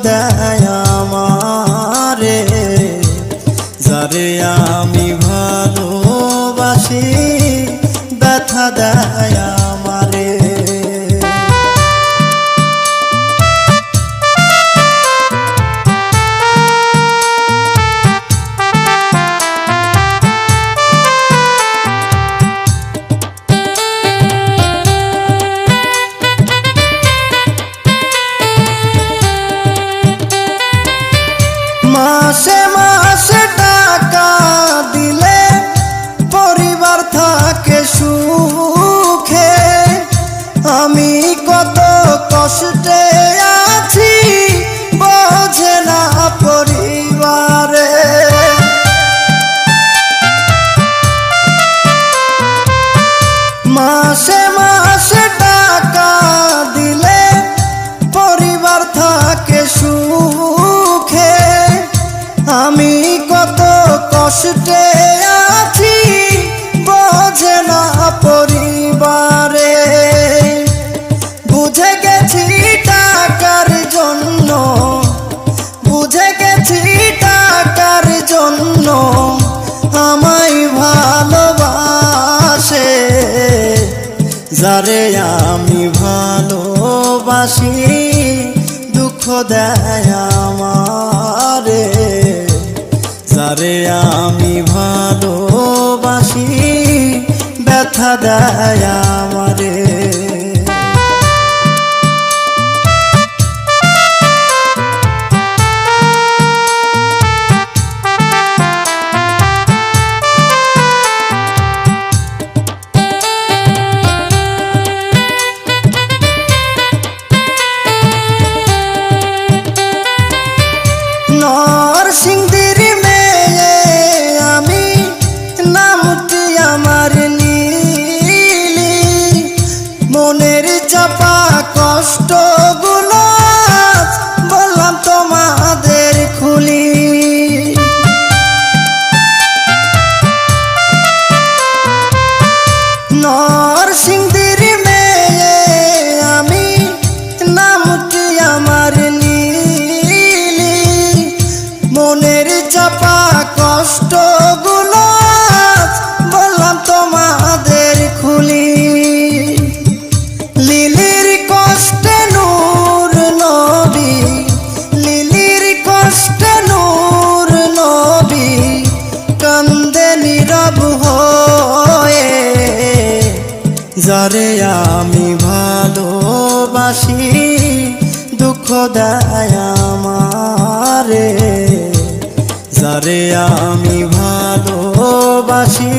দেয় আমারে, যারে আমি ভালোবাসি ব্যথা দেয় আমারে। মাসে মাসে টাকা দিলে পরিবার থাকে সুখে, আমি কত কষ্টে আছি বোঝে না পরিবারে। মাসে মাসে টাকা দিলে পরিবার থাকে সুখে, আমি কত কষ্টে আছি বোঝে না পরিবারে। বুঝে গেছি টাকার জন্য, বুঝে গেছি টাকার জন্য আমায় ভালোবাসে, যারে আমি ভালোবাসি দুঃখ দেয় আমারে, যারে আমি ভালোবাসি ব্যথা দেয় আমারে। নরসিংদীর মেয়ে আমি, নামটি আমার নীলি, মনের চাপা কষ্টগুলো বললাম তোমাদের খুলি। নরসিংদীর মেয়ে আমি, নামটি আমার নীলি, মনের চাপা কষ্টগুলো বললাম তোমাদের খুলি। লিলির কষ্টে নূর নবী, লিলির কষ্টে নূর নবী কান্দে নীরব হয়ে, যারে আমি ভালোবাসি দুঃখ দেয় আমারে, যারে আমি ভালোবাসি